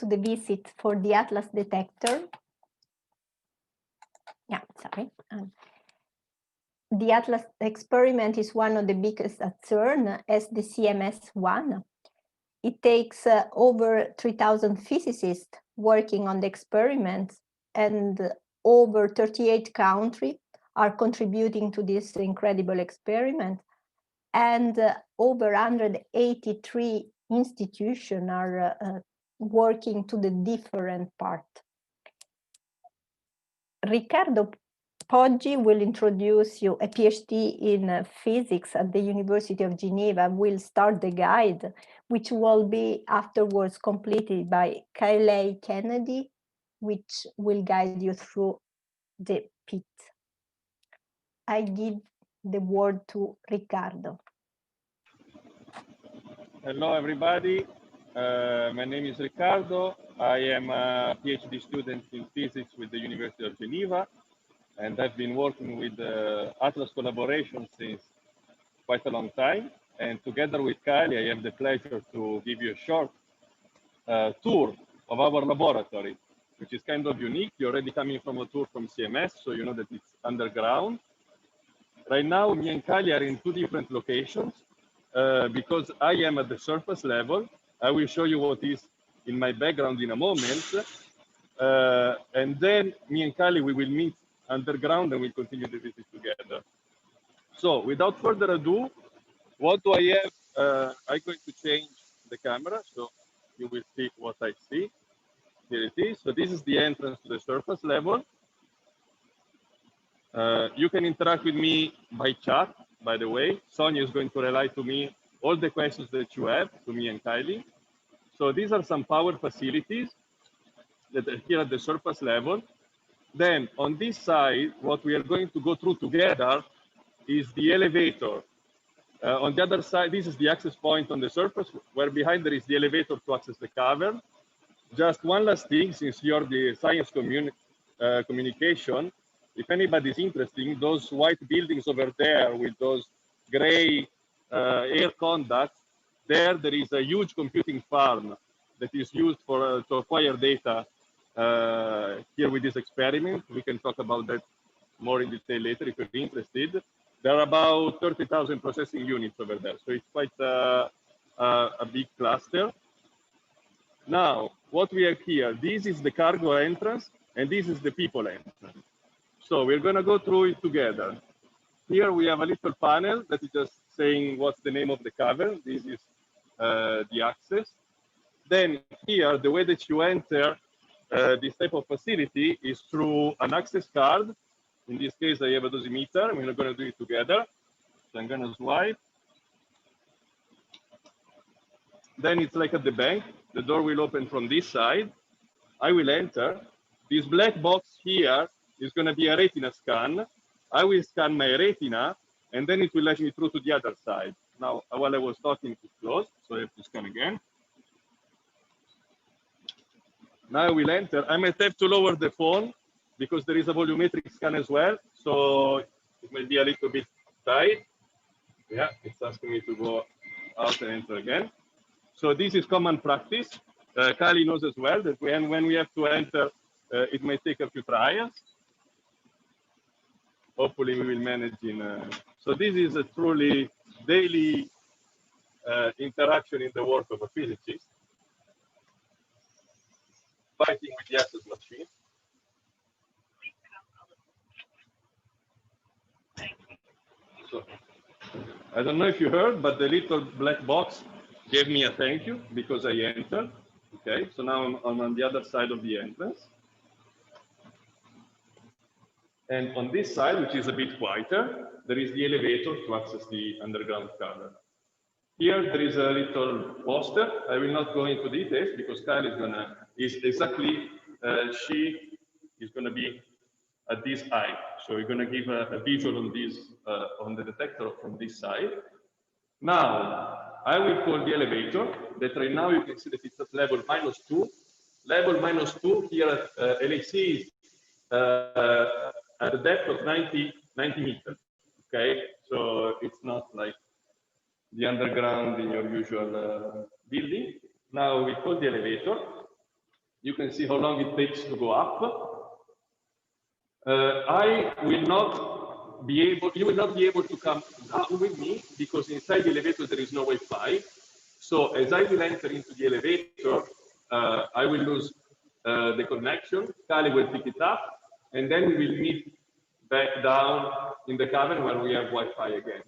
to the visit for the Atlas detector. Yeah, sorry. The Atlas experiment is one of the biggest at CERN as the CMS-1. It takes over 3,000 physicists working on the experiments, and over 38 countries are contributing to this incredible experiment. And over 183 institutions are working to the different part. Riccardo Poggi will introduce you, a PhD in physics at the University of Geneva, will start the guide, which will be afterwards completed by Kayleigh Kennedy, which will guide you through the pit. I give the word to Riccardo. Hello, everybody. My name is Riccardo. I am a PhD student in physics with the University of Geneva, and I've been working with Atlas collaboration since quite a long time. And together with Kylie, I have the pleasure to give you a short tour of our laboratory, which is kind of unique. You're already coming from a tour from CMS, so you know that it's underground. Right now, me and Kylie are in two different locations. Because I am at the surface level. I will show you what is in my background in a moment. And then me and Kylie, we will meet underground and we'll continue the visit together. So without further ado, what do I have? I'm going to change the camera so you will see what I see. Here it is. So this is the entrance to the surface level. You can interact with me by chat, by the way. Sonia is going to relay to me all the questions that you have, to me and Kylie. So these are some power facilities that are here at the surface level. Then on this side, what we are going to go through together is the elevator. On the other side, this is the access point on the surface, where behind there is the elevator to access the cavern. Just one last thing, since you're the science communication, if anybody's interested, those white buildings over there with those gray air conducts, there is a huge computing farm that is used for to acquire data here with this experiment. We can talk about that more in detail later if you're interested. There are about 30,000 processing units over there, so it's quite a big cluster. Now, what we have here, this is the cargo entrance, and this is the people entrance. So we're going to go through it together. Here we have a little panel that is just saying what's the name of the cavern. This is the access. Then here, the way that you enter this type of facility is through an access card. In this case, I have a dosimeter, and we're going to do it together. So I'm going to swipe. Then it's like at the bank. The door will open from this side. I will enter. This black box here is going to be a retina scan. I will scan my retina, and then it will let me through to the other side. Now, while I was talking, it's closed, so I have to scan again. Now I will enter. I might have to lower the phone because there is a volumetric scan as well, so it may be a little bit tight. Yeah, it's asking me to go out and enter again. So this is common practice. Kylie knows as well that when we have to enter, it may take a few trials. Hopefully we will manage in. So this is a truly daily interaction in the work of a physicist, fighting with the access machine. So I don't know if you heard, but the little black box gave me a thank you because I entered. Okay, so now I'm on the other side of the entrance. And on this side, which is a bit quieter, there is the elevator to access the underground cavern. Here, there is a little poster. I will not go into details because Kyle is exactly, she is gonna be at this height. So we're gonna give a visual on this, on the detector from this side. Now, I will call the elevator that right now you can see that it's at level -2. Level -2 here at LHC is at a depth of 90 meters, okay? So it's not like the underground in your usual building. Now we call the elevator. You can see how long it takes to go up. I will not be able, you will not be able to come down with me because inside the elevator there is no Wi-Fi. So as I will enter into the elevator, I will lose the connection. Kali will pick it up, and then we will meet back down in the cavern where we have Wi-Fi again.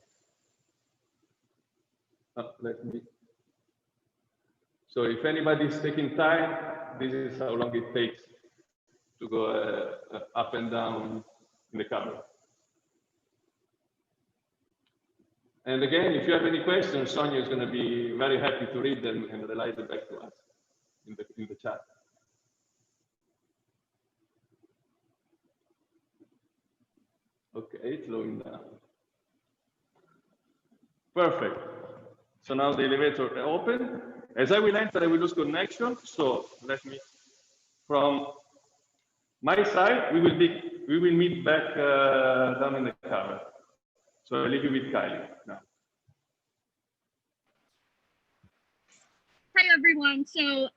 Let me. So if anybody is taking time, this is how long it takes to go up and down in the cavern. And again, if you have any questions, Sonia is going to be very happy to read them and relay them back to us in the chat. Okay, it's slowing down. Perfect. So now the elevator open. As I will enter, I will lose connection. So let me, from my side, we will meet back down in the cavern. So I leave you with Kylie now. Hi everyone. So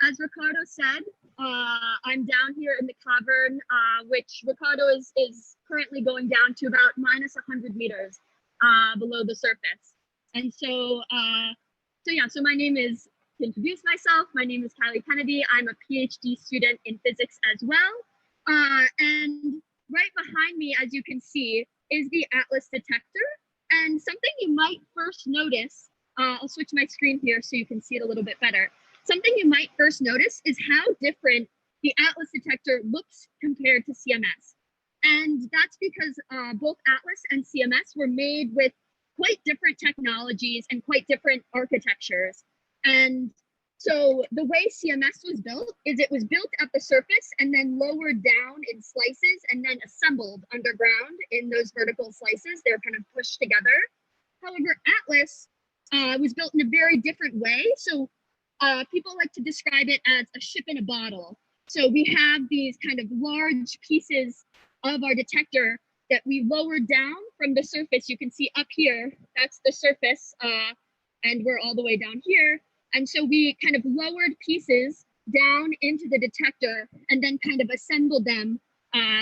as Ricardo said, I'm down here in the cavern, which Ricardo is currently going down to about minus 100 meters below the surface. And so, so my name is, to introduce myself, my name is Kylie Kennedy. I'm a PhD student in physics as well. And right behind me, as you can see, is the ATLAS detector. And something you might first notice, I'll switch my screen here so you can see it a little bit better. Something you might first notice is how different the ATLAS detector looks compared to CMS. And that's because both ATLAS and CMS were made with quite different technologies and quite different architectures. And so the way CMS was built is it was built at the surface and then lowered down in slices and then assembled underground in those vertical slices. They're kind of pushed together. However, ATLAS was built in a very different way. So people like to describe it as a ship in a bottle. So we have these kind of large pieces of our detector that we lowered down from the surface. You can see up here, that's the surface, and we're all the way down here. And so we kind of lowered pieces down into the detector and then kind of assembled them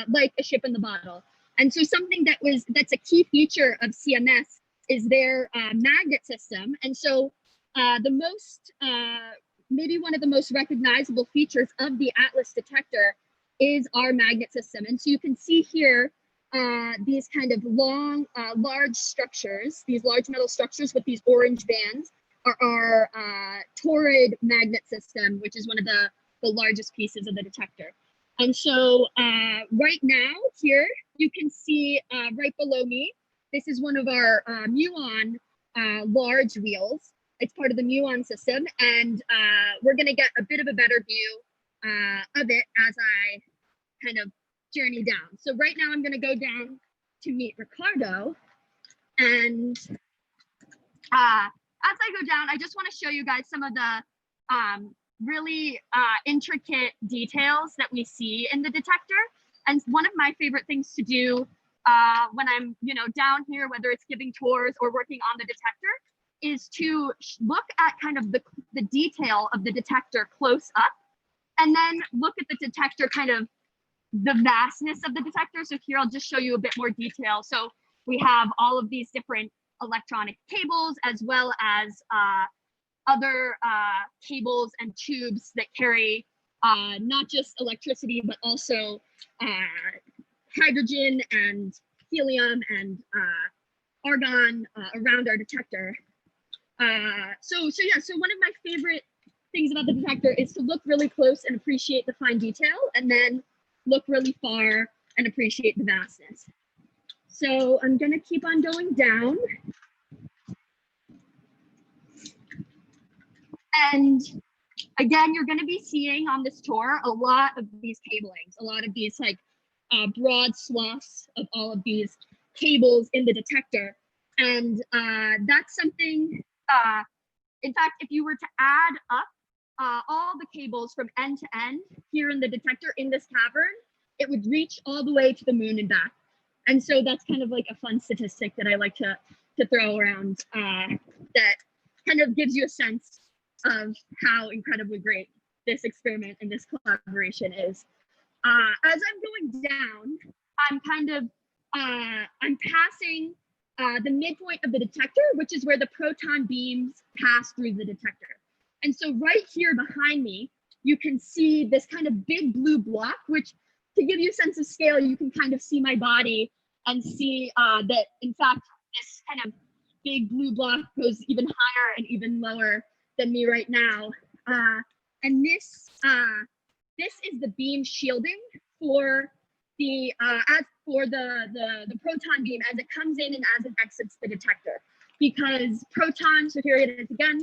like a ship in the bottle. And so something that's a key feature of CMS is their magnet system. And so maybe one of the most recognizable features of the ATLAS detector is our magnet system. And so you can see here these kind of long, large structures, these large metal structures with these orange bands are our torrid magnet system, which is one of the largest pieces of the detector. And so right now here, you can see right below me, this is one of our muon large wheels. It's part of the muon system, and we're going to get a bit of a better view of it as I kind of journey down. So right now I'm going to go down to meet Ricardo, and as I go down, I just want to show you guys some of the really intricate details that we see in the detector. And one of my favorite things to do when I'm, down here, whether it's giving tours or working on the detector, is to look at kind of the detail of the detector close up, and then look at the detector, kind of the vastness of the detector. So here, I'll just show you a bit more detail. So we have all of these different electronic cables, as well as other cables and tubes that carry not just electricity, but also hydrogen and helium and argon around our detector. So one of my favorite things about the detector is to look really close and appreciate the fine detail, and then look really far and appreciate the vastness. So I'm gonna keep on going down. And again, you're gonna be seeing on this tour a lot of these cablings, a lot of these like broad swaths of all of these cables in the detector. And that's something, in fact, if you were to add up all the cables from end to end here in the detector in this cavern, it would reach all the way to the moon and back. And so that's kind of like a fun statistic that I like to throw around that kind of gives you a sense of how incredibly great this experiment and this collaboration is. As I'm going down, I'm kind of, I'm passing the midpoint of the detector, which is where the proton beams pass through the detector. And so right here behind me, you can see this kind of big blue block, which, to give you a sense of scale, you can kind of see my body and see that, in fact, this kind of big blue block goes even higher and even lower than me right now. And this is the beam shielding for the the proton beam as it comes in and as it exits the detector. Because protons, so here it is again,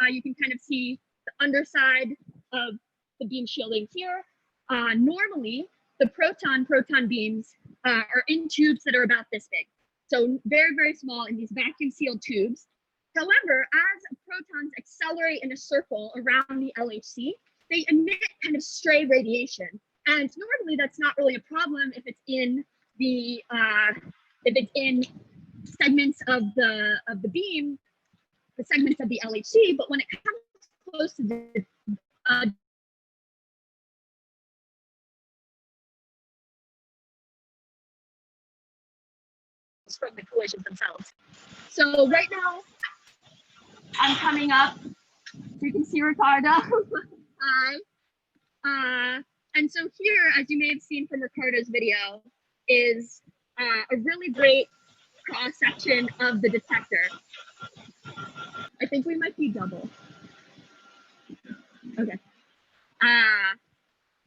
you can kind of see the underside of the beam shielding here. Normally, the proton beams are in tubes that are about this big. So very, very small in these vacuum sealed tubes. However, as protons accelerate in a circle around the LHC, they emit kind of stray radiation. And normally that's not really a problem if it's in the segments of the beam, the segments of the LHC, but when it comes close to the from the collisions themselves. So right now, I'm coming up. You can see Ricardo. Hi. And so here, as you may have seen from Ricardo's video, is a really great cross-section of the detector. I think we might be double. Okay.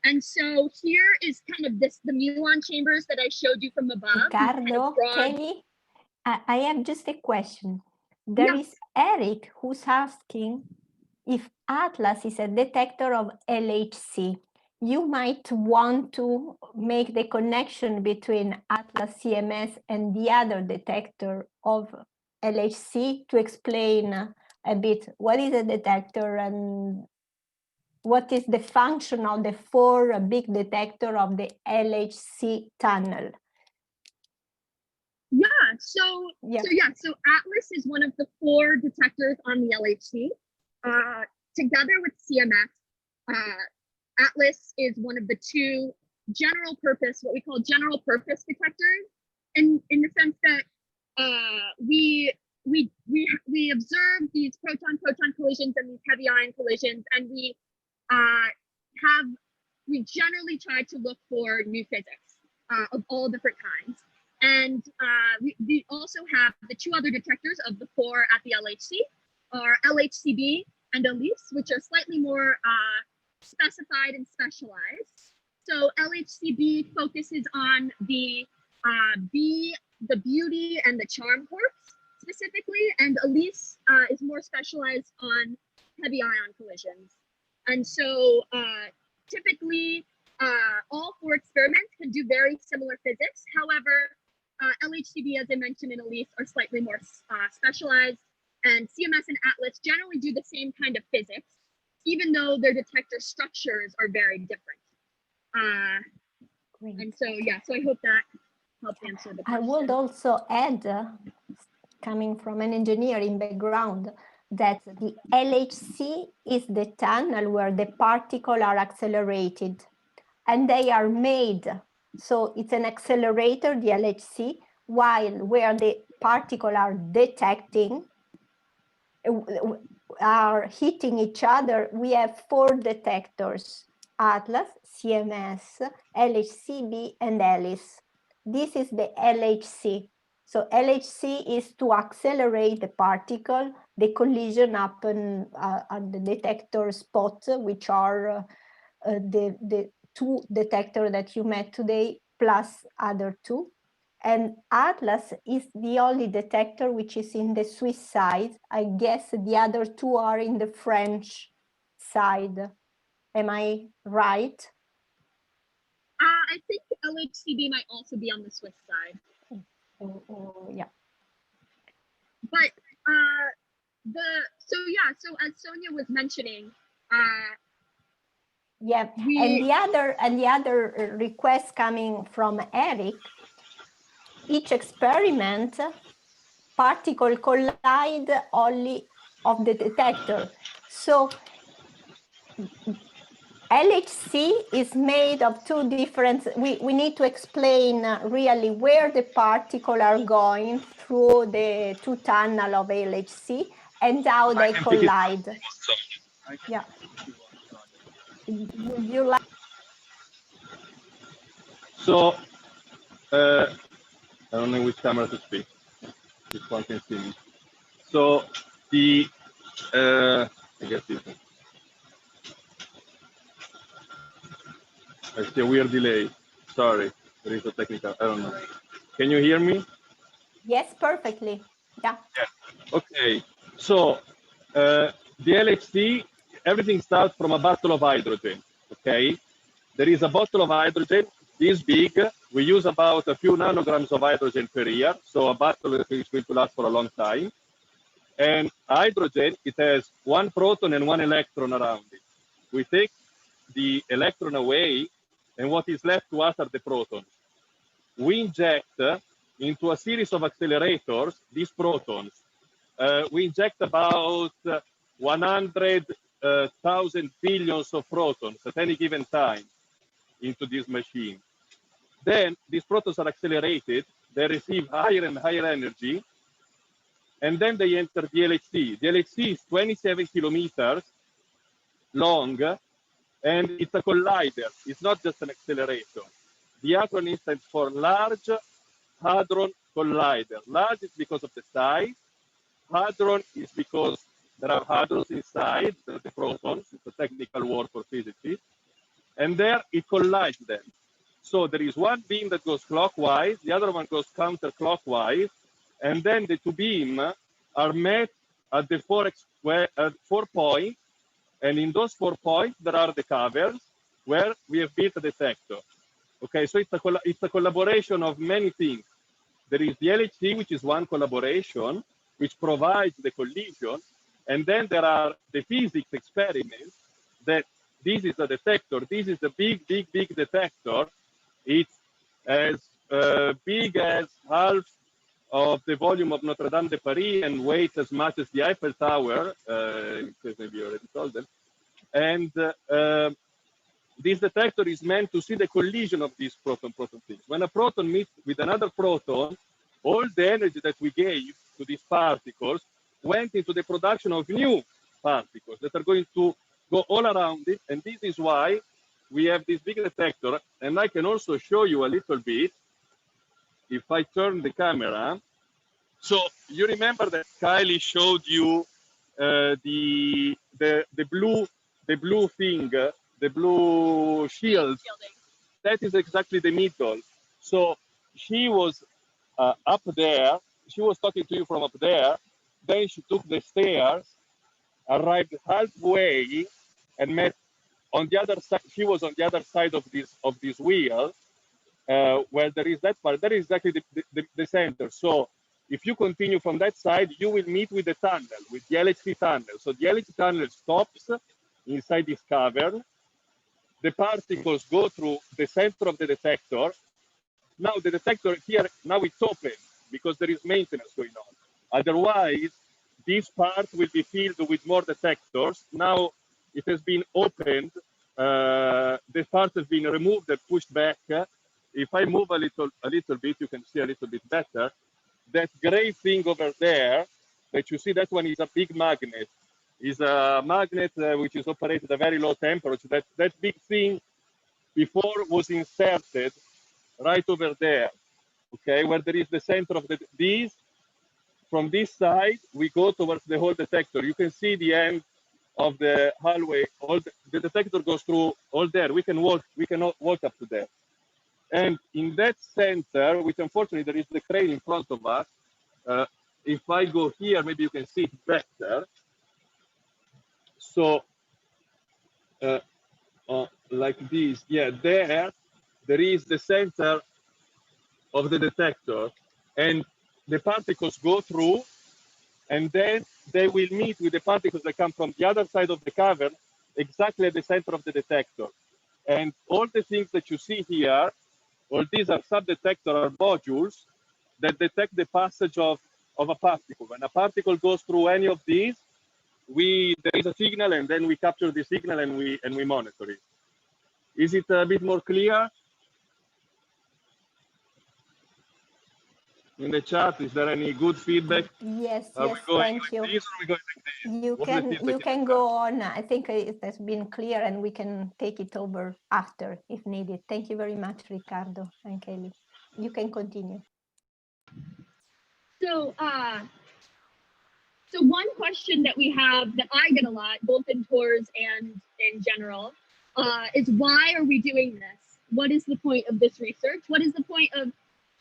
And so here is kind of the muon chambers that I showed you from above. Ricardo, Kelly, I have just a question. There is Eric who's asking if Atlas is a detector of LHC. You might want to make the connection between Atlas CMS and the other detector of LHC to explain a bit what is a detector and what is the function of the 4 big detector of the LHC tunnel. So Atlas is one of the 4 detectors on the LHC. Together with CMS, Atlas is one of the 2 general purpose, what we call general purpose detectors, in the sense that we observe these proton collisions and these heavy ion collisions, and we generally try to look for new physics of all different kinds. And we also have the 2 other detectors of the 4 at the LHC are LHCb and ELISE, which are slightly more specified and specialized. So LHCb focuses on the beauty and the charm quarks specifically, and ELISE is more specialized on heavy ion collisions. And so typically all 4 experiments can do very similar physics. However, LHCb, as I mentioned, and ELISE are slightly more specialized, and CMS and Atlas generally do the same kind of physics, even though their detector structures are very different. And so, so I hope that helped answer the question. I would also add, coming from an engineering background, that the LHC is the tunnel where the particles are accelerated, and they are made. So it's an accelerator, the LHC, while where the particles are detecting, are hitting each other, we have 4 detectors: Atlas, CMS, LHCb, and ELISE. This is the LHC. So LHC is to accelerate the particle. The collision happen at the detector spot, which are the 2 detectors that you met today, plus other 2. And Atlas is the only detector which is in the Swiss side. I guess the other 2 are in the French side. Am I right? I think LHCb might also be on the Swiss side. Yeah. But so as Sonia was mentioning, and the other request coming from Eric, each experiment, particle collide only of the detector. So LHC is made of two different, we need to explain really where the particles are going through the two tunnels of LHC and how they collide. Yeah. Would you like? So, I don't know which camera to speak. This one can see me. So, I guess this one. I see a weird delay. Sorry, there is a technical, I don't know. Can you hear me? Yes, perfectly. Yeah. Okay, so the LHC, everything starts from a bottle of hydrogen, okay? There is a bottle of hydrogen, this big. We use about a few nanograms of hydrogen per year, so a bottle is going to last for a long time. And hydrogen, it has one proton and one electron around it. We take the electron away, and what is left to us are the protons. We inject into a series of accelerators these protons. We inject about 100,000 billions of protons at any given time into this machine. Then these protons are accelerated, they receive higher and higher energy, and then they enter the LHC. The LHC is 27 kilometers long, and it's a collider. It's not just an accelerator. The acronym stands for Large Hadron Collider. Large is because of the size. Hadron is because there are hadrons inside, the protons. It's a technical word for physicists. And there it collides them. So there is one beam that goes clockwise, the other one goes counterclockwise, and then the two beams are met at the 4 points, and in those 4 points there are the caverns where we have built a detector. Okay, so it's a collaboration of many things. There is the LHC, which is one collaboration, which provides the collision, and then there are the physics experiments that this is a detector, this is a big, big, big detector. It's as big as half of the volume of Notre Dame de Paris and weighs as much as the Eiffel Tower, because maybe you already told them. And this detector is meant to see the collision of these proton-proton things. When a proton meets with another proton, all the energy that we gave to these particles went into the production of new particles that are going to go all around it. And this is why we have this big detector. And I can also show you a little bit if I turn the camera. So you remember that Kylie showed you the blue thing, the blue shield. That is exactly the middle. So she was up there. She was talking to you from up there. Then she took the stairs, arrived halfway, and met on the other side. She was on the other side of this wheel, where there is that part. That is exactly the center. So if you continue from that side, you will meet with the tunnel, with the LHC tunnel. So the LHC tunnel stops inside this cavern. The particles go through the center of the detector. Now the detector here, now it's open because there is maintenance going on. Otherwise, this part will be filled with more detectors. Now it has been opened. The part has been removed and pushed back. If I move a little bit, you can see a little bit better. That gray thing over there that you see, that one is a big magnet. Is a magnet which is operated at a very low temperature. That big thing before was inserted right over there, okay, where there is the center of these. From this side, we go towards the whole detector. You can see the end of the hallway. The detector goes through all there. We can walk up to there. And in that center, which unfortunately there is the crane in front of us. If I go here, maybe you can see it better. So, like this, yeah, there is the center of the detector, and the particles go through, and then they will meet with the particles that come from the other side of the cavern, exactly at the center of the detector. And all the things that you see here, all these are sub-detector or modules that detect the passage of a particle. When a particle goes through any of these, there is a signal, and then we capture the signal and we monitor it. Is it a bit more clear? In the chat, is there any good feedback? Yes, Are yes, we going thank like you. this, or are we going like this? You What's the can feedback in the go chat? on. I think it has been clear, and we can take it over after if needed. Thank you very much, Riccardo and Kelly. You can continue. So, so one question that we have that I get a lot, both in tours and in general, is why are we doing this? What is the point of this research? What is the point of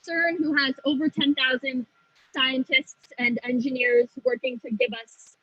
CERN, who has over 10,000 scientists and engineers working to give us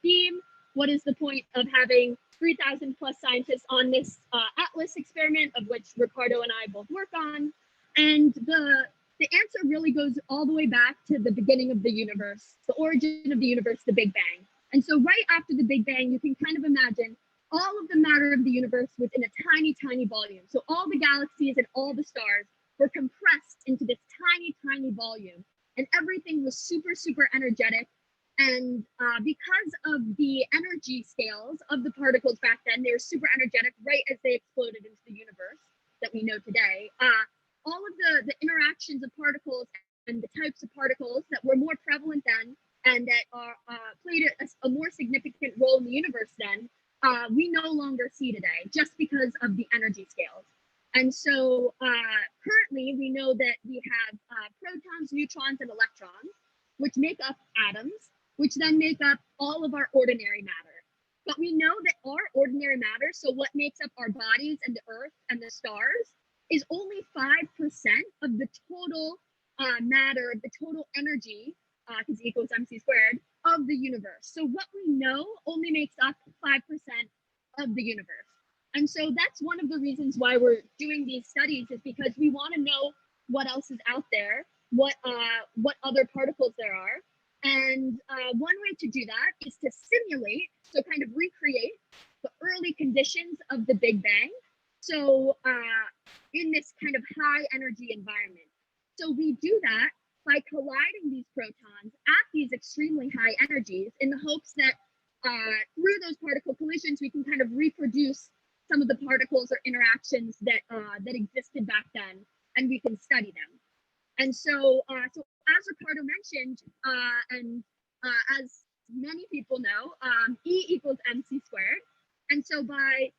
beam? What is the point of having 3,000 plus scientists on this Atlas experiment, of which Ricardo and I both work on? And the answer really goes all the way back to the beginning of the universe, the origin of the universe, the Big Bang. And so right after the Big Bang, you can kind of imagine all of the matter of the universe within a tiny, tiny volume. So all the galaxies and all the stars were compressed into this tiny, tiny volume. And everything was super, super energetic. And because of the energy scales of the particles back then, they were super energetic right as they exploded into the universe that we know today. All of the interactions of particles and the types of particles that were more prevalent then and that are played a more significant role in the universe then, we no longer see today just because of the energy scales. And so currently we know that we have protons, neutrons, and electrons, which make up atoms, which then make up all of our ordinary matter. But we know that our ordinary matter, so what makes up our bodies and the earth and the stars, is only 5% of the total matter, the total energy, because E equals mc squared, of the universe. So what we know only makes up 5% of the universe. And so that's one of the reasons why we're doing these studies, is because we want to know what else is out there, what other particles there are. And one way to do that is to simulate, so kind of recreate the early conditions of the Big Bang. So in this kind of high energy environment. So we do that by colliding these protons at these extremely high energies in the hopes that through those particle collisions, we can kind of reproduce some of the particles or interactions that that existed back then, and we can study them. And so, so as Ricardo mentioned, and as many people know, E equals mc squared. And so by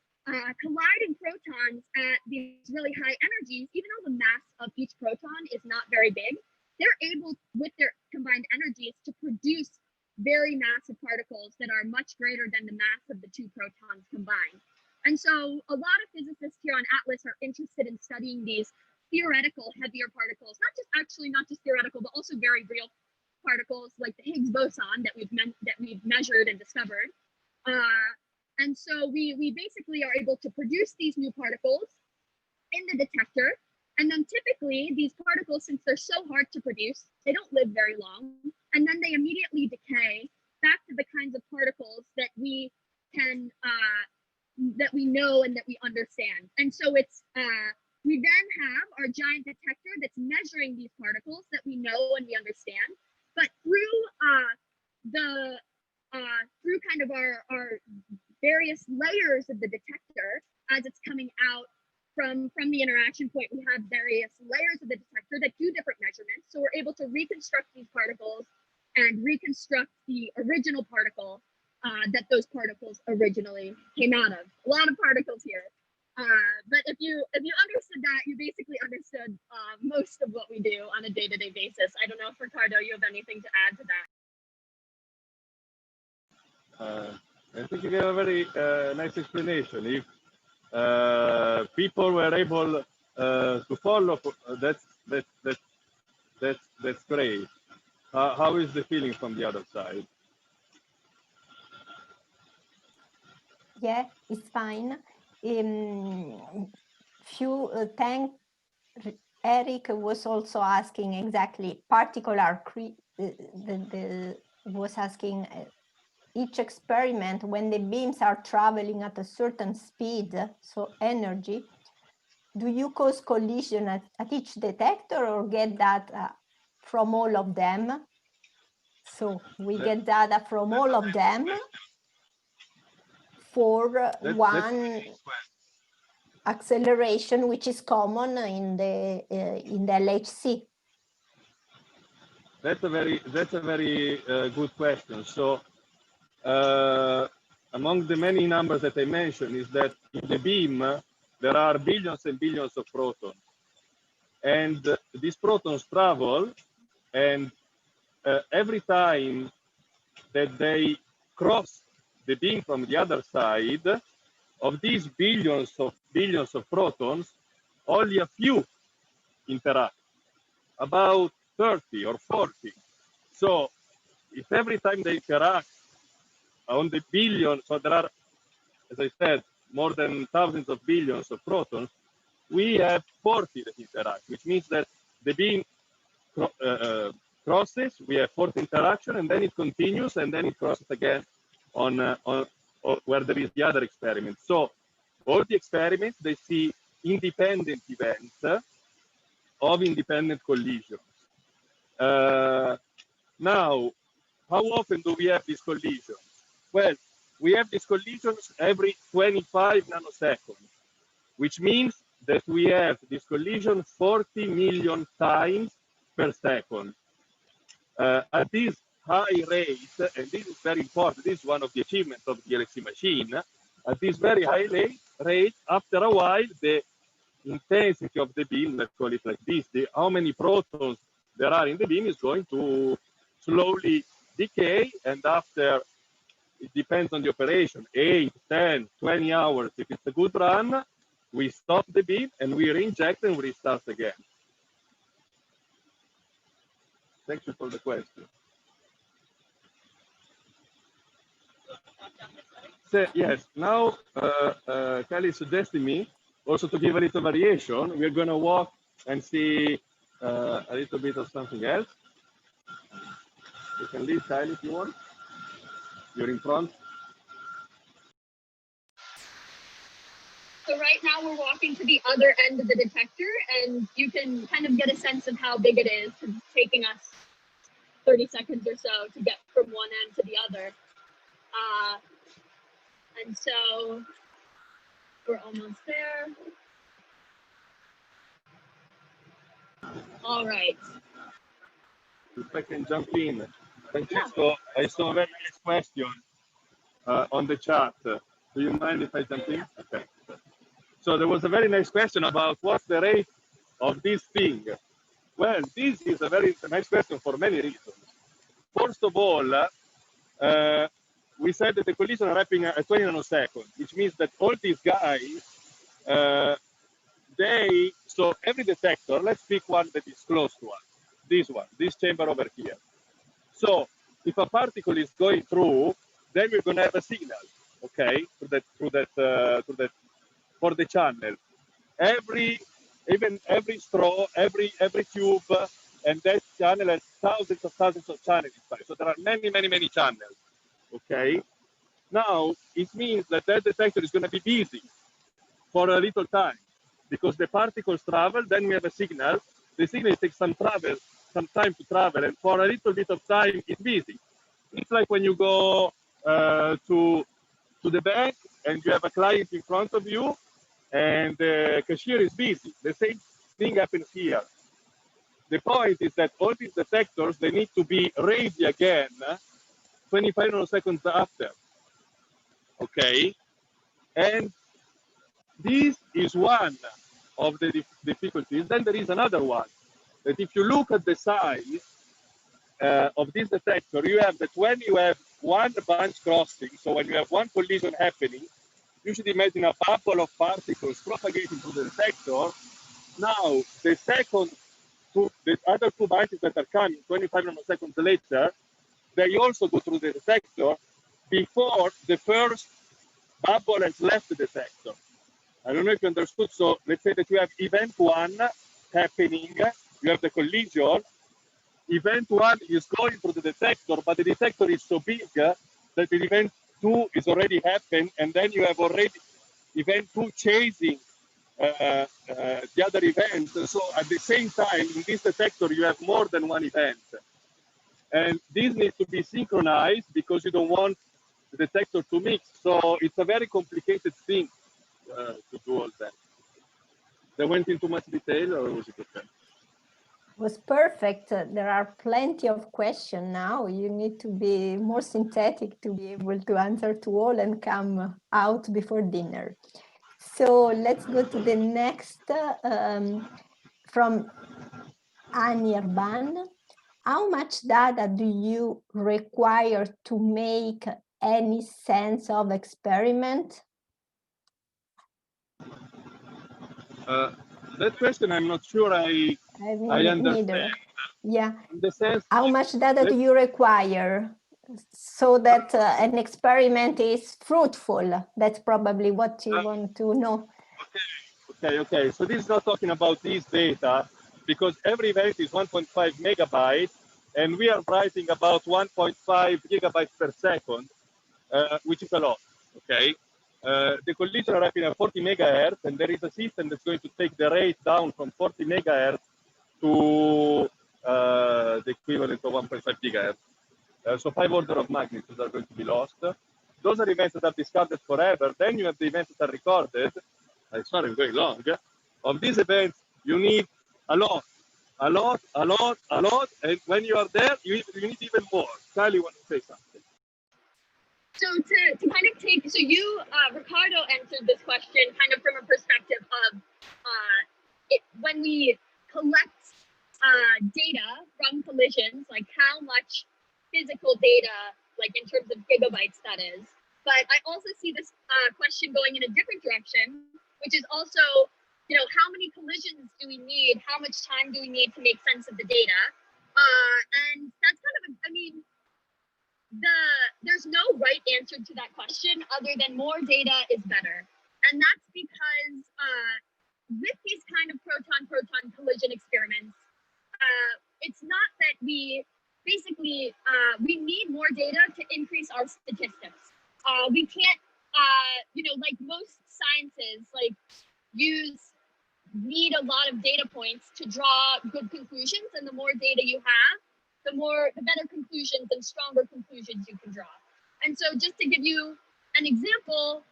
colliding protons at these really high energies, even though the mass of each proton is not very big, they're able, with their combined energies, to produce very massive particles that are much greater than the mass of the two protons combined. And so a lot of physicists here on Atlas are interested in studying these theoretical heavier particles, not just theoretical, but also very real particles like the Higgs boson that we've measured and discovered. And so we basically are able to produce these new particles in the detector. And then typically these particles, since they're so hard to produce, they don't live very long. And then they immediately decay back to the kinds of particles that we can, that we know and that we understand. And so it's, we then have our giant detector that's measuring these particles that we know and we understand. But through through kind of our various layers of the detector, as it's coming out from the interaction point, we have various layers of the detector that do different measurements. So we're able to reconstruct these particles and reconstruct the original particle that those particles originally came out of. A lot of particles here. But if you understood that, you basically understood most of what we do on a day-to-day basis. I don't know if Ricardo, you have anything to add to that. I think you gave a very nice explanation. If people were able to follow, that's great. How is the feeling from the other side? Yeah, it's fine. Thank Eric was also asking exactly particular. Was asking each experiment when the beams are traveling at a certain speed, so energy. Do you cause collision at each detector or get data from all of them? So we get data from all of them for one. acceleration, which is common in the LHC? That's a very good question. So among the many numbers that I mentioned is that in the beam there are billions and billions of protons, and these protons travel, and every time that they cross the beam from the other side, of these billions of protons, only a few interact, about 30 or 40. So if every time they interact on the billion, so there are, as I said, more than thousands of billions of protons, we have 40 that interact, which means that the beam crosses, we have 40 interaction, and then it continues, and then it crosses again on where there is the other experiment. So all the experiments, they see independent events of independent collisions. Now, how often do we have these collisions? Well, we have these collisions every 25 nanoseconds, which means that we have this collision 40 million times per second. At this high rate, and this is very important, this is one of the achievements of the LHC machine, at this very high rate, after a while, the intensity of the beam, let's call it like this, how many protons there are in the beam is going to slowly decay, and after, it depends on the operation, 8, 10, 20 hours, if it's a good run, we stop the beam and we re-inject and restart again. Thank you for the question. So, yes, now Kelly is suggesting me also to give a little variation. We're going to walk and see a little bit of something else. You can leave, Kelly, if you want. You're in front. So right now we're walking to the other end of the detector, and you can kind of get a sense of how big it is, because it's taking us 30 seconds or so to get from one end to the other. And so we're almost there. All right. If I can jump in. Francesco, I saw a very nice question on the chat. Do you mind if I jump in? Okay. So there was a very nice question about what's the rate of this thing. Well, this is a very nice question for many reasons. First of all, we said that the collision are happening at 20 nanoseconds, which means that all these guys, so every detector, let's pick one that is close to us, this chamber over here. So if a particle is going through, then we're going to have a signal, okay, through that for the channel. Every straw, every tube, and that channel has thousands of channels inside. So there are many channels. Okay. Now it means that detector is going to be busy for a little time because the particles travel. Then we have a signal. The signal takes some time to travel, and for a little bit of time it's busy. It's like when you go to the bank and you have a client in front of you, and the cashier is busy. The same thing happens here. The point is that all these detectors, they need to be ready again 25 nanoseconds after. Okay? And this is one of the difficulties. Then there is another one, that if you look at the size of this detector, you have that when you have one bunch crossing, so when you have one collision happening, you should imagine a bubble of particles propagating through the detector. Now, the other two bunches that are coming 25 nanoseconds later, they also go through the detector before the first bubble has left the detector. I don't know if you understood. So let's say that you have event one happening, you have the collision. Event one is going through the detector, but the detector is so big that the event two is already happened, and then you have already event two chasing the other event. So at the same time, in this detector, you have more than one event. And this needs to be synchronized because you don't want the detector to mix. So it's a very complicated thing to do all that. I went into much detail, or was it okay? Was perfect. There are plenty of questions now. You need to be more synthetic to be able to answer to all and come out before dinner. So let's go to the next from Anirban. How much data do you require to make any sense of experiment? That question, I'm not sure I understand. Neither. Yeah. In the sense, how much data do you require so that an experiment is fruitful? That's probably what you want to know. Okay. So this is not talking about these data, because every event is 1.5 megabytes, and we are writing about 1.5 gigabytes per second, which is a lot, okay? The collisions are happening at 40 megahertz, and there is a system that's going to take the rate down from 40 megahertz to the equivalent of 1.5 gigahertz. So 5 orders of magnitude are going to be lost. Those are events that are discarded forever. Then you have the events that are recorded. Sorry, I'm going long. Of these events, you need a lot. And when you are there, you need even more. Kylie, you want to say something? So to kind of take, so you, Ricardo answered this question kind of from a perspective of when we collect data from collisions, like how much physical data, like in terms of gigabytes that is. But I also see this question going in a different direction, which is also, you know, how many collisions do we need? How much time do we need to make sense of the data? And that's kind of, I mean, there's no right answer to that question other than more data is better. And that's because with these kind of proton-proton collision experiments, it's not that we basically, we need more data to increase our statistics. We can't, you know, like most sciences, like need a lot of data points to draw good conclusions, and the more data you have, the better conclusions and stronger conclusions you can draw. And so just to give you an example,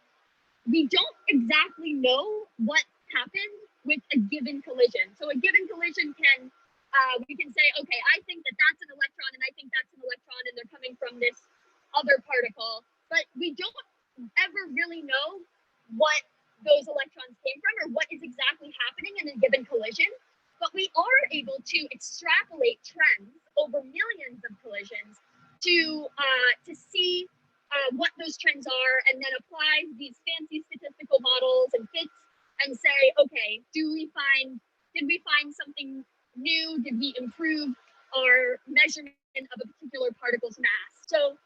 we don't exactly know what happened with a given collision. So a given collision can, we can say, okay, I think that that's an electron and I think that's an electron and they're coming from this other particle, but we don't ever really know what those electrons came from or what is exactly happening in a given collision. But we are able to extrapolate trends over millions of collisions to see what those trends are, and then apply these fancy statistical models and fits and say, okay, did we find something new? Did we improve our measurement of a particular particle's mass? So,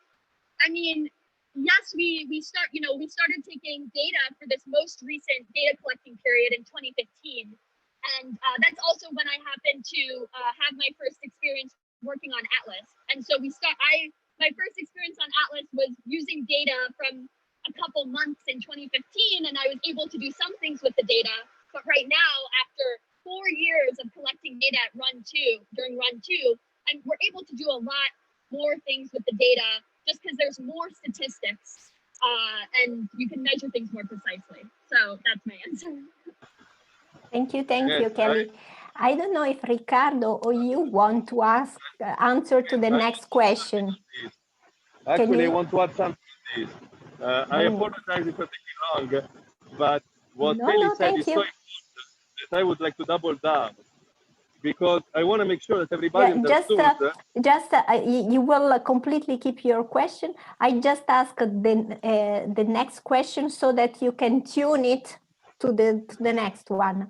I mean, yes, we started taking data for this most recent data collecting period in 2015. And that's also when I happened to have my first experience working on Atlas. And so my first experience on Atlas was using data from a couple months in 2015, and I was able to do some things with the data. But right now, after 4 years of collecting data at during run two, and we're able to do a lot more things with the data just because there's more statistics and you can measure things more precisely. So that's my answer. Thank you, Kelly. I don't know if Ricardo or you want to answer to the next question. Actually, I want to add something to this. I apologize if I'm taking long, but what Kelly said is so important that I would like to double down, because I want to make sure that everybody understood. You will completely keep your question. I just asked the next question so that you can tune it to the next one.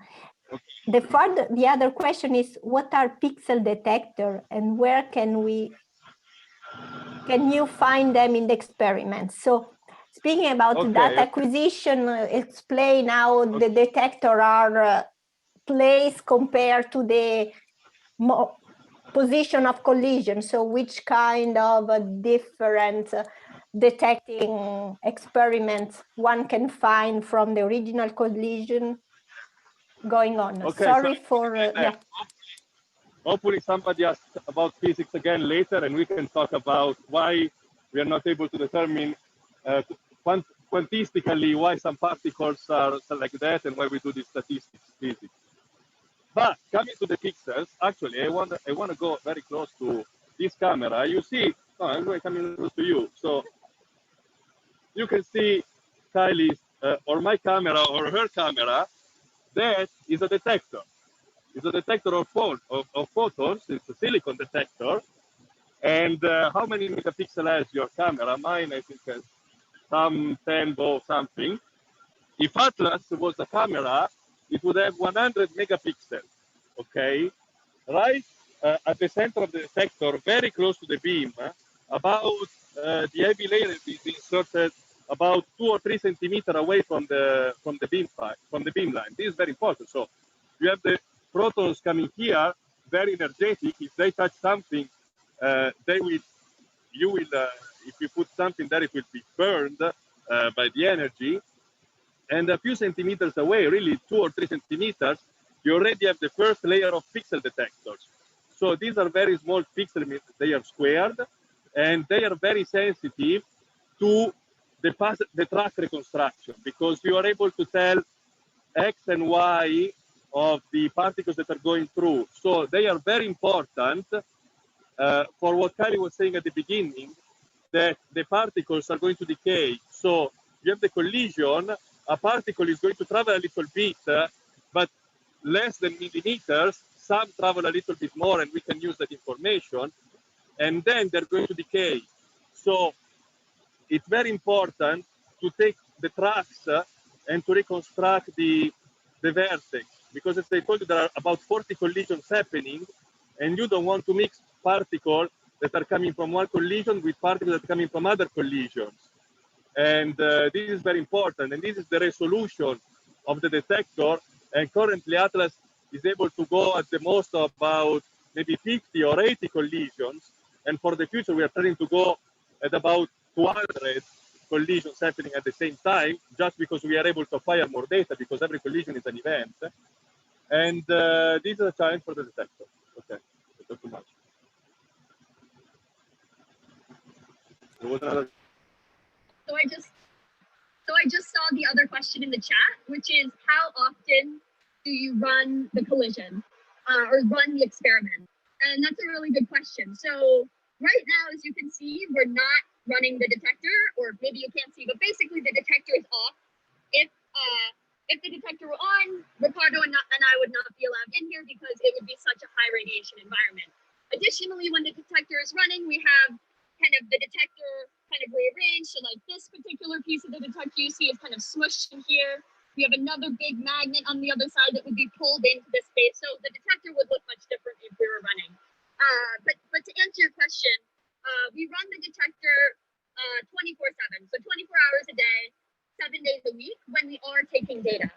Okay. The other question is, what are pixel detector and where can you find them in the experiments? So speaking about data acquisition, explain how the detector are placed compared to the position of collision. So which kind of different detecting experiments one can find from the original collision going on. Okay, sorry for Hopefully somebody asks about physics again later, and we can talk about why we are not able to determine quantistically why some particles are like that and why we do this statistics physics. But coming to the pixels, actually, I want to go very close to this camera. You see, oh, I'm going coming close to you, so you can see Kylie's or my camera or her camera. That is a detector. It's a detector of photons. It's a silicon detector. And how many megapixels has your camera? Mine, I think, has some 10 or something. If Atlas was a camera, it would have 100 megapixels. Okay, right at the center of the detector, very close to the beam, about the heavy layer is inserted about 2 or 3 centimeters away from the beam line. This is very important. So you have the protons coming here, very energetic. If they touch something, they will. You will. If you put something there, it will be burned by the energy. And a few centimeters away, really 2 or 3 centimeters, you already have the first layer of pixel detectors. So these are very small pixels, they are squared, and they are very sensitive to the track reconstruction, because you are able to tell X and Y of the particles that are going through. So they are very important for what Kylie was saying at the beginning, that the particles are going to decay. So you have the collision, a particle is going to travel a little bit, but less than millimeters. Some travel a little bit more, and we can use that information. And then they're going to decay. So it's very important to take the tracks and to reconstruct the vertex. Because as I told you, there are about 40 collisions happening, and you don't want to mix particles that are coming from one collision with particles that are coming from other collisions. And this is very important. And this is the resolution of the detector. And currently, Atlas is able to go at the most about maybe 50 or 80 collisions. And for the future, we are trying to go at about 200 collisions happening at the same time, just because we are able to acquire more data, because every collision is an event. And this is a challenge for the detector. Okay, that's too much. There was another. So I just saw the other question in the chat, which is how often do you run the collision or run the experiment? And that's a really good question. So right now, as you can see, we're not running the detector, or maybe you can't see, but basically the detector is off. If the detector were on, Ricardo and I would not be allowed in here because it would be such a high radiation environment. Additionally, when the detector is running, we have kind of the detector kind of rearranged. So like this particular piece of the detector you see is kind of smushed in here. We have another big magnet on the other side that would be pulled into this space. So the detector would look much different if we were running. But to answer your question, we run the detector 24/7, so 24 hours a day, 7 days a week when we are taking data.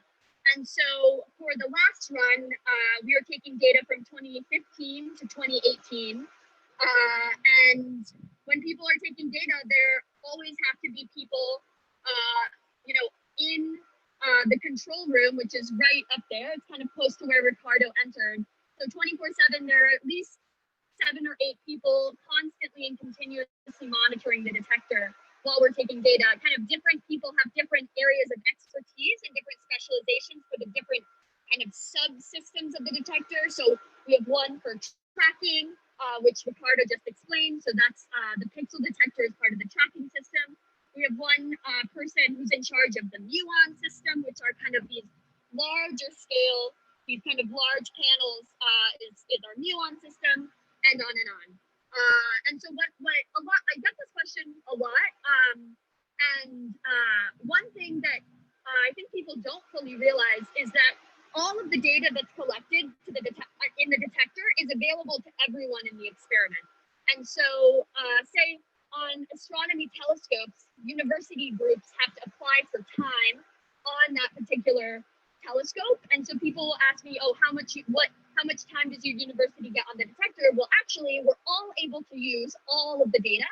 And so for the last run, we are taking data from 2015 to 2018. And when people are taking data, there always have to be people, in the control room, which is right up there. It's kind of close to where Ricardo entered. So 24/7, there are at least 7 or 8 people constantly and continuously monitoring the detector while we're taking data. Kind of different people have different areas of expertise and different specializations for the different kind of subsystems of the detector. So we have one for tracking, which Ricardo just explained. So that's the pixel detector is part of the tracking system. We have one person who's in charge of the muon system, which are kind of these larger scale, these kind of large panels is our muon system, and on and on. And so what a lot, I get this question a lot. One thing that I think people don't fully realize is that all of the data that's collected to in the detector is available to everyone in the experiment. And so say on astronomy telescopes, university groups have to apply for time on that particular telescope. And so people will ask me, oh, how much time does your university get on the detector? Well, actually, we're all able to use all of the data,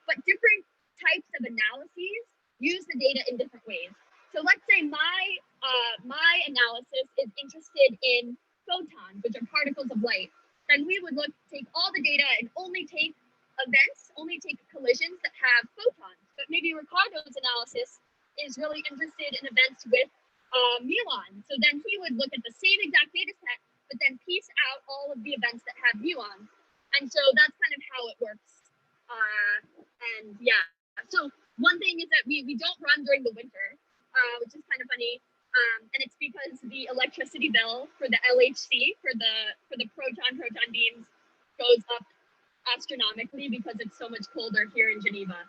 but different types of analyses use the data in different ways. So let's say my analysis is interested in photons, which are particles of light. Then we would take all the data and only take collisions that have photons. But maybe Ricardo's analysis is really interested in events with muon. So then he would look at the same exact data set, but then because the electricity bill for the LHC for the proton beams goes up astronomically because it's so much colder here in Geneva.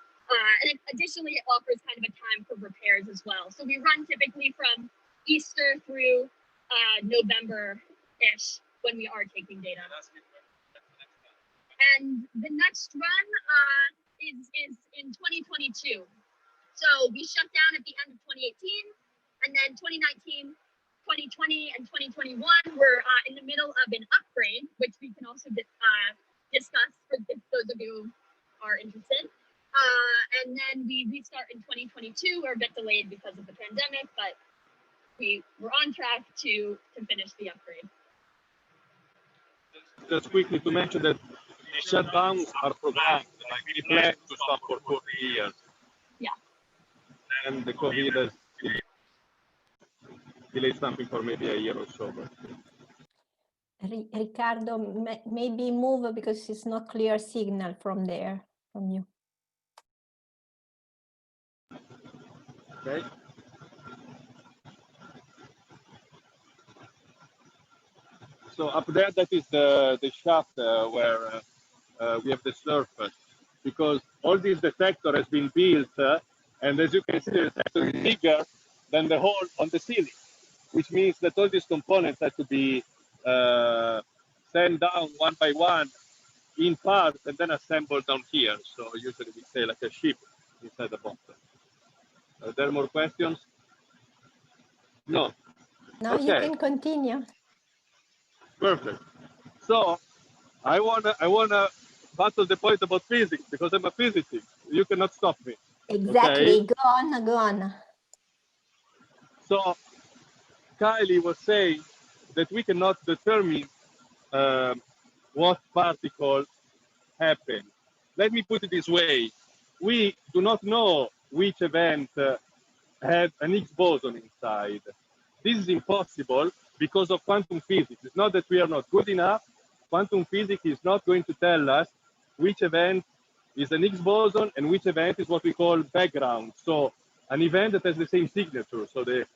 And additionally, it offers kind of a time for repairs as well. So we run typically from Easter through November-ish when we are taking data. And the next run is in 2022. So we shut down at the end of 2018, and then 2019, 2020, and 2021 we're in the middle of an upgrade, which we can also discuss for those of you who are interested. And then we restart in 2022. We're a bit delayed because of the pandemic, but we're on track to finish the upgrade. Just quickly to mention that the shutdowns are programmed, like we plan to stop for 40 years. Yeah. And the COVID has delayed something for maybe a year or so. But... Ricardo, maybe move because it's not clear signal from you. Okay. So up there, that is the shaft where we have the surface, because all this detector has been built, and as you can see, the detector is bigger than the hole on the ceiling, which means that all these components have to be sent down one by one in parts and then assembled down here. So usually we say like a ship inside the box. Are there more questions? No. No, Okay. you can continue. Perfect. So I wanna battle the point about physics because I'm a physicist. You cannot stop me. Exactly. Okay? Go on. So Kylie was saying that we cannot determine what particles happen. Let me put it this way. We do not know which event had an Higgs boson inside. This is impossible because of quantum physics. It's not that we are not good enough. Quantum physics is not going to tell us which event is an Higgs boson and which event is what we call background. So an event that has the same signature. So the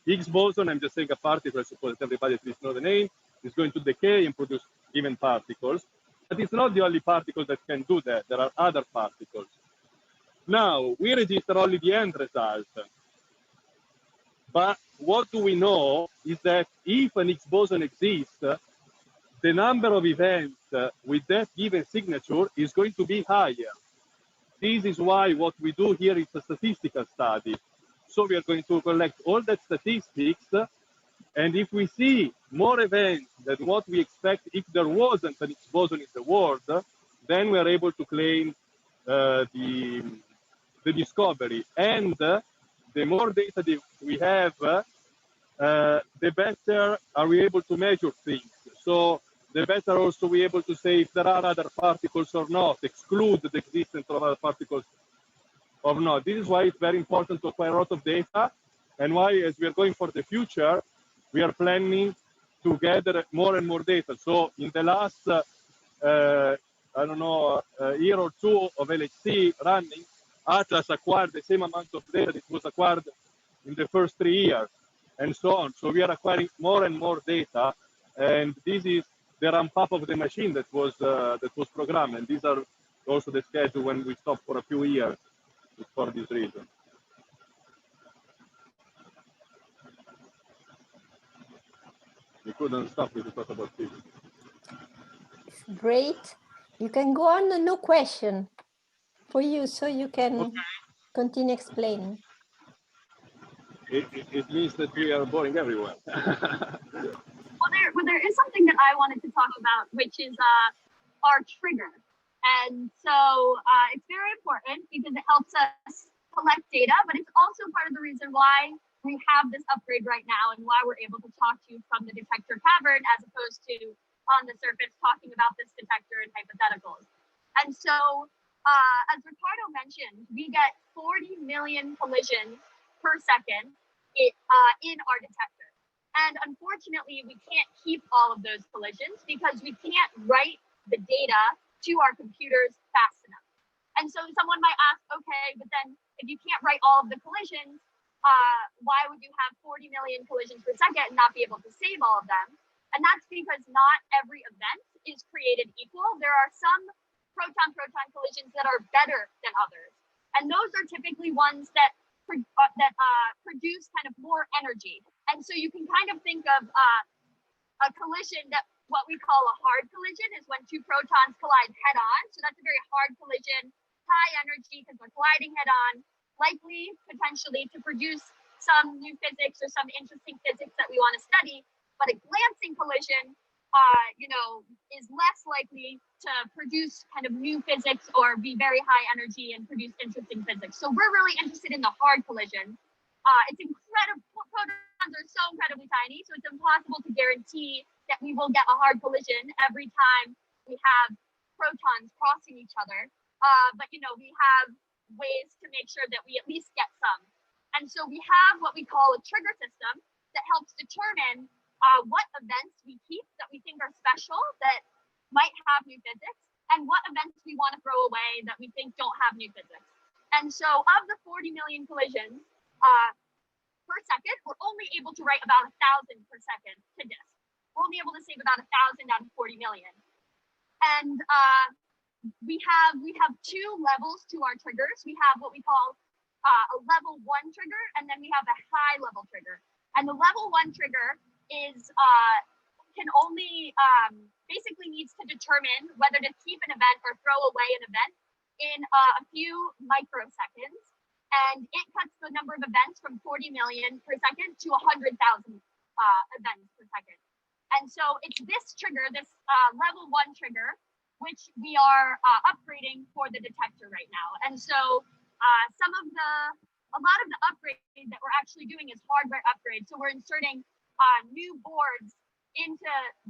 Higgs boson, I'm just saying a particle, I suppose everybody at least know the name, is going to decay and produce even particles. But it's not the only particle that can do that. There are other particles. Now, we register only the end result. But what do we know is that if an Higgs boson exists, the number of events with that given signature is going to be higher. This is why what we do here is a statistical study. So we are going to collect all that statistics, and if we see more events than what we expect if there wasn't an Higgs boson in the world, then we are able to claim the discovery. And the more data that we have, the better are we able to measure things. So the better also we able to say if there are other particles or not, exclude the existence of other particles or not. This is why it's very important to acquire a lot of data, and why, as we are going for the future, we are planning to gather more and more data. So in the last, I don't know, year or two of LHC running, Atlas acquired the same amount of data that was acquired in the first 3 years, and so on. So we are acquiring more and more data, and this is the ramp up of the machine that was programmed. And these are also the schedule when we stop for a few years for this reason. We couldn't stop if we talk about physics. Great. You can go on, no question for you, so you can continue explaining. It means that we are boring everyone. Well, there is something that I wanted to talk about, which is our trigger. And so it's very important because it helps us collect data, but it's also part of the reason why we have this upgrade right now and why we're able to talk to you from the detector cavern as opposed to on the surface talking about this detector and hypotheticals. And so, as Ricardo mentioned, we get 40 million collisions per second in our detector. And unfortunately, we can't keep all of those collisions because we can't write the data to our computers fast enough. And so someone might ask, okay, but then if you can't write all of the collisions, why would you have 40 million collisions per second and not be able to save all of them? And that's because not every event is created equal. There are some proton-proton collisions that are better than others. And those are typically ones that produce kind of more energy. And so you can kind of think of a collision that what we call a hard collision is when two protons collide head on. So that's a very hard collision, high energy because they're colliding head on, likely potentially to produce some new physics or some interesting physics that we want to study. But a glancing collision, is less likely to produce kind of new physics or be very high energy and produce interesting physics. So we're really interested in the hard collision. It's incredible. Protons are so incredibly tiny, so it's impossible to guarantee that we will get a hard collision every time we have protons crossing each other. But we have ways to make sure that we at least get some. And so we have what we call a trigger system that helps determine what events we keep that we think are special, that might have new physics, and what events we want to throw away that we think don't have new physics. And so of the 40 million collisions per second, we're only able to write about 1,000 per second to disk. We're only able to save about 1,000 out of 40 million. And we have two levels to our triggers. We have what we call a level 1 trigger, and then we have a high level trigger. And the level 1 trigger is can only basically needs to determine whether to keep an event or throw away an event in a few microseconds. And it cuts the number of events from 40 million per second to 100,000 events per second. And so it's this trigger, this level 1 trigger, which we are upgrading for the detector right now. And so a lot of the upgrades that we're actually doing is hardware upgrades. So we're inserting new boards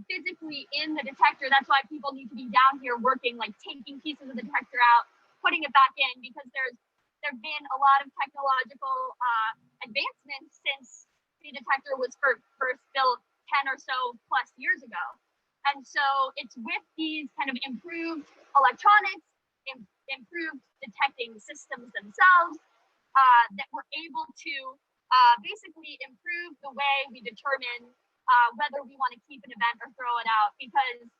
physically in the detector. That's why people need to be down here working, like taking pieces of the detector out, putting it back in, because there've been a lot of technological advancements since the detector was first built 10 or so plus years ago. And so it's with these kind of improved electronics, improved detecting systems themselves, that we're able to basically improve the way we determine whether we want to keep an event or throw it out, because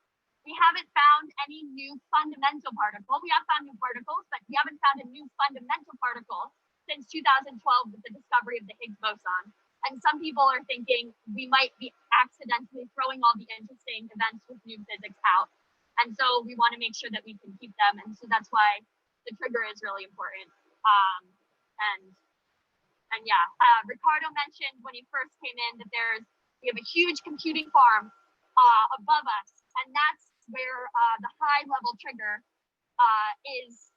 we haven't found any new fundamental particle. We have found new particles, but we haven't found a new fundamental particle since 2012 with the discovery of the Higgs boson. And some people are thinking we might be accidentally throwing all the interesting events with new physics out. And so we want to make sure that we can keep them. And so that's why the trigger is really important. And yeah, Ricardo mentioned when he first came in that we have a huge computing farm above us, and that's where the high level trigger is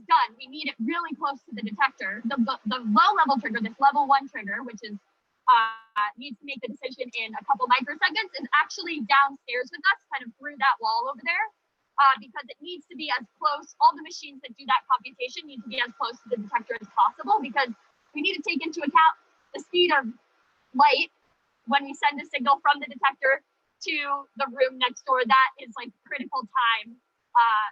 done. We need it really close to the detector. The low level trigger, this level 1 trigger, which is needs to make the decision in a couple microseconds, is actually downstairs with us, kind of through that wall over there, because it needs to be as close. All the machines that do that computation need to be as close to the detector as possible, because we need to take into account the speed of light when we send a signal from the detector to the room next door. That is like critical time.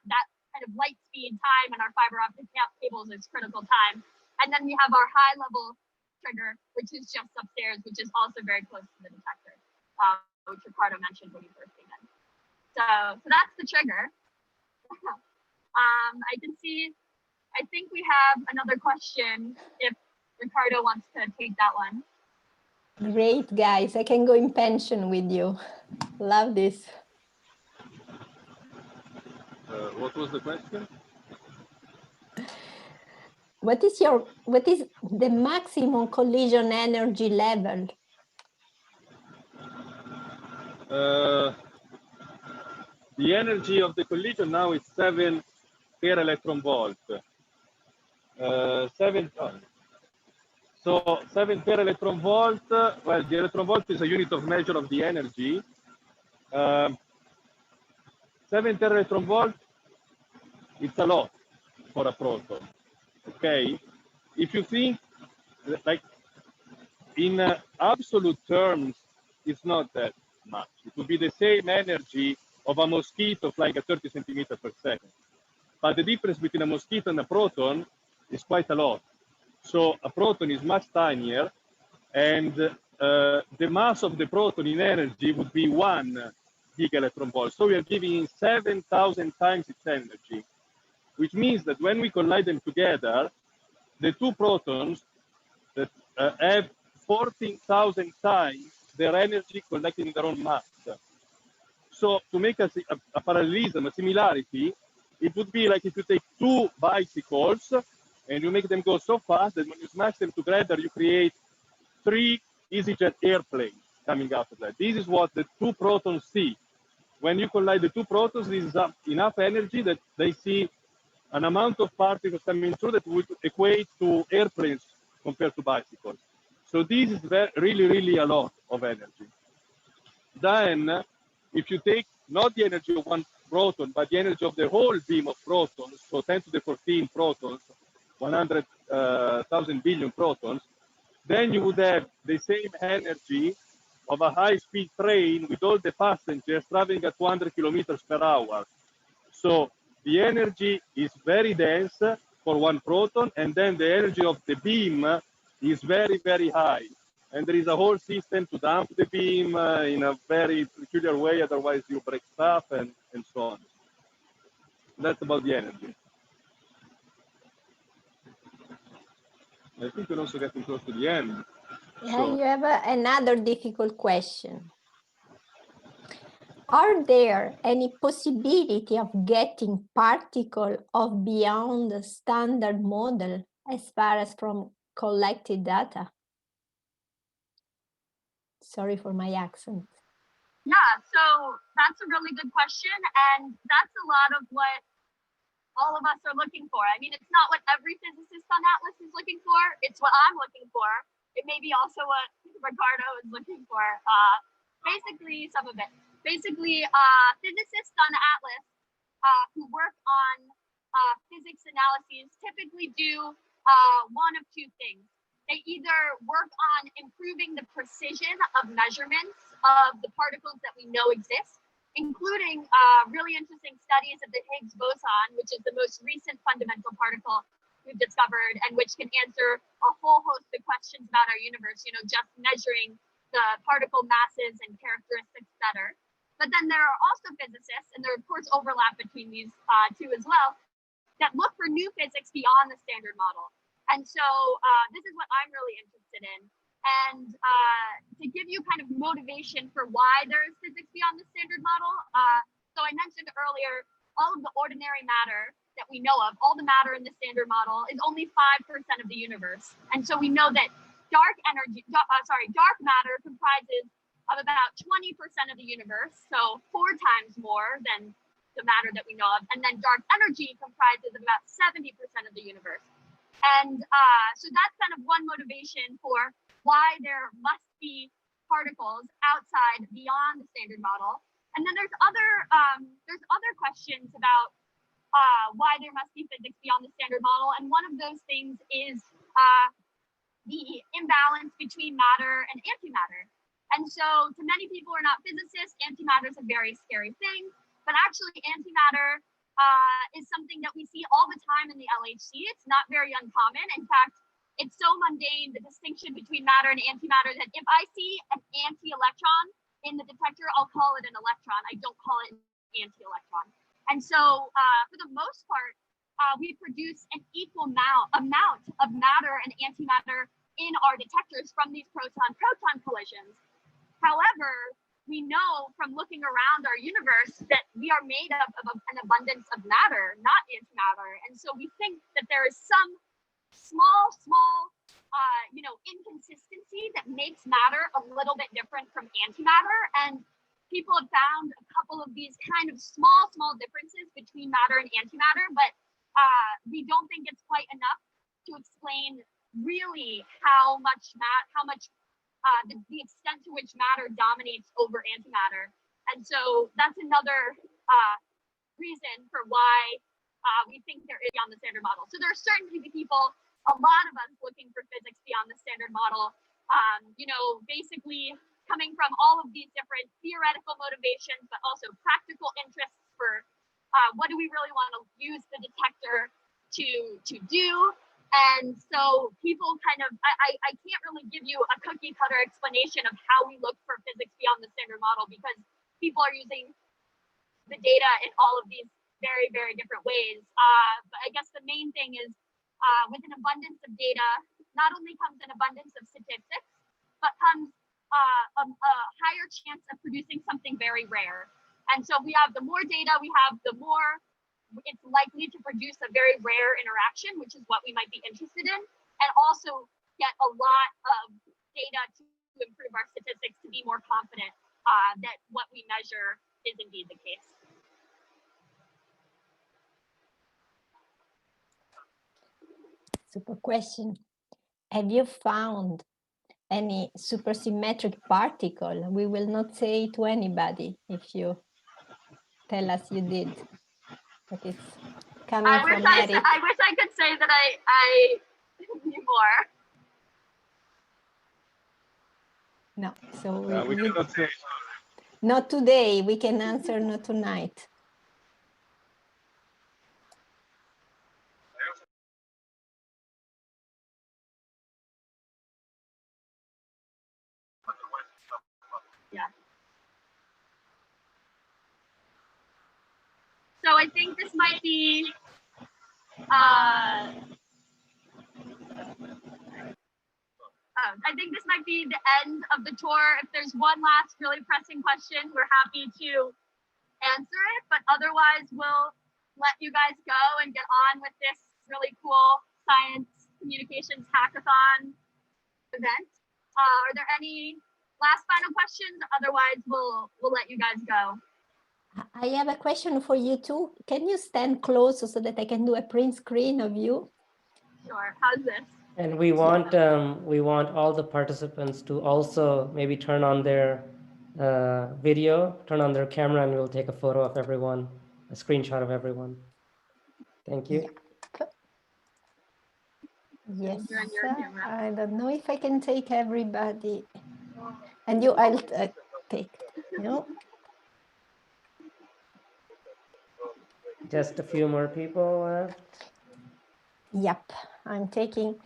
That kind of light speed time in our fiber optic cables is critical time. And then we have our high level trigger, which is just upstairs, which is also very close to the detector, which Ricardo mentioned when he first came in. So that's the trigger. I think we have another question if Ricardo wants to take that one. Great, guys. I can go in pension with you. Love this. What was the question? What is the maximum collision energy level? The energy of the collision now is 7 per electron volt. 7 per electron volt. Well, the electron volt is a unit of measure of the energy. 7 per electron volt, it's a lot for a proton. Okay, if you think like in absolute terms, it's not that much. It would be the same energy of a mosquito flying at 30 centimeters per second. But the difference between a mosquito and a proton is quite a lot. So a proton is much tinier, and the mass of the proton in energy would be 1 gigaelectron volt. So we are giving 7,000 times its energy, which means that when we collide them together, the two protons that have 14,000 times their energy collected in their own mass. So to make a parallelism, a similarity, it would be like if you take two bicycles and you make them go so fast that when you smash them together, you create 3 EasyJet airplanes coming out of that. This is what the two protons see. When you collide the two protons, this is enough energy that they see an amount of particles coming through that would equate to airplanes compared to bicycles. So this is really, really a lot of energy. Then, if you take not the energy of one proton, but the energy of the whole beam of protons, so 10 to the 14 protons, 100,000 billion protons, then you would have the same energy of a high-speed train with all the passengers traveling at 200 kilometers per hour. So the energy is very dense for one proton, and then the energy of the beam is very, very high. And there is a whole system to dump the beam in a very peculiar way, otherwise you break stuff and so on. That's about the energy. I think we're also getting close to the end. Yeah, So, you have another difficult question. Are there any possibility of getting particle of beyond the standard model as far as from collected data? Sorry for my accent. Yeah, so that's a really good question, and that's a lot of what all of us are looking for. I mean, it's not what every physicist on Atlas is looking for, it's what I'm looking for. It may be also what Ricardo is looking for. Basically, some of it. Basically, physicists on Atlas who work on physics analyses typically do one of two things. They either work on improving the precision of measurements of the particles that we know exist, including really interesting studies of the Higgs boson, which is the most recent fundamental particle we've discovered and which can answer a whole host of questions about our universe, you know, just measuring the particle masses and characteristics better. But then there are also physicists, and there of course overlap between these two as well, that look for new physics beyond the standard model. And so this is what I'm really interested in. And to give you kind of motivation for why there is physics beyond the standard model, so I mentioned earlier, all of the ordinary matter that we know of, all the matter in the standard model is only 5% of the universe. And so we know that dark matter comprises of about 20% of the universe, so 4 times more than the matter that we know of. And then dark energy comprises of about 70% of the universe. And so that's kind of one motivation for why there must be particles outside beyond the standard model. And then there's other questions about why there must be physics beyond the standard model. And one of those things is the imbalance between matter and antimatter. And so to many people who are not physicists, antimatter is a very scary thing, but actually antimatter is something that we see all the time in the LHC. It's not very uncommon. In fact, it's so mundane, the distinction between matter and antimatter, that if I see an anti-electron in the detector, I'll call it an electron. I don't call it an anti-electron. And so for the most part, we produce an equal amount of matter and antimatter in our detectors from these proton-proton collisions. However, we know from looking around our universe that we are made up of an abundance of matter, not antimatter. And so we think that there is some small, inconsistency that makes matter a little bit different from antimatter. And people have found a couple of these kind of small differences between matter and antimatter, but we don't think it's quite enough to explain really how much the extent to which matter dominates over antimatter. And so that's another reason for why we think there is beyond the standard model. So there are certainly people, a lot of us, looking for physics beyond the standard model, basically coming from all of these different theoretical motivations, but also practical interests for what do we really want to use the detector to do. And so people kind of, I can't really give you a cookie cutter explanation of how we look for physics beyond the standard model, because people are using the data in all of these very, very different ways. But I guess the main thing is with an abundance of data, not only comes an abundance of statistics, but comes a higher chance of producing something very rare. And so we have the more data we have, the more it's likely to produce a very rare interaction, which is what we might be interested in, and also get a lot of data to improve our statistics to be more confident that what we measure is indeed the case. Super question. Have you found any supersymmetric particle? We will not say to anybody if you tell us you did. But it's coming from Eric. I wish I could say that I knew more. No, so We cannot say. not today. We can answer not tonight. Yeah. So I think this might be I think this might be the end of the tour. If there's one last really pressing question, we're happy to answer it, but otherwise we'll let you guys go and get on with this really cool science communications hackathon event. Are there any last final questions? Otherwise we'll let you guys go. I have a question for you too. Can you stand close so that I can do a print screen of you? Sure. How's this? And we want all the participants to also maybe turn on their video, turn on their camera, and we'll take a photo of everyone, a screenshot of everyone. Thank you. Yes, I don't know if I can take everybody. And you, I'll take, no? Just a few more people left. Yep, I'm taking.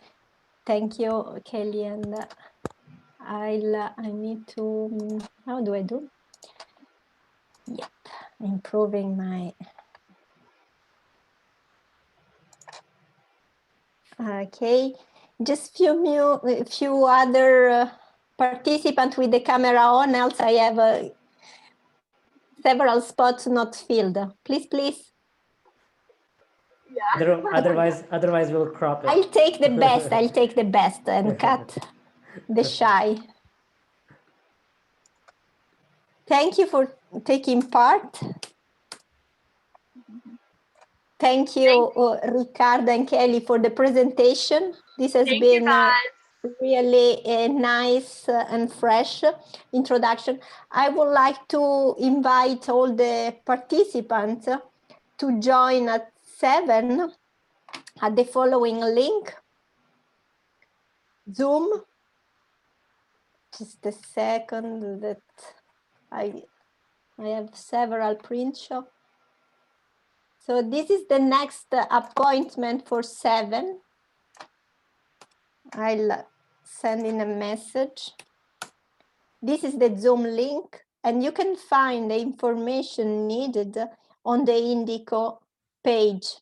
Thank you, Kelly, and I need to. How do I do? Yep, improving my. Okay, just few other participants with the camera on. Else, I have several spots not filled. Please, please. Yeah. Otherwise we'll crop it. I'll take the best. I'll take the best and cut the shy. Thank you for taking part. Thank you, Riccardo and Kelly, for the presentation. This has been really a nice and fresh introduction. I would like to invite all the participants to join at 7 at the following link. Zoom. Just a second that I have several print shots. So this is the next appointment for 7. I'll send in a message. This is the Zoom link, and you can find the information needed on the Indico page.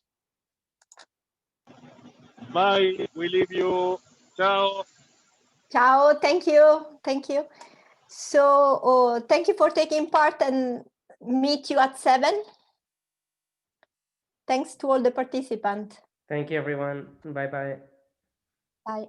Bye. We leave you. Ciao. Ciao. Thank you. Thank you. So thank you for taking part, and meet you at 7. Thanks to all the participants. Thank you, everyone. Bye-bye. Bye.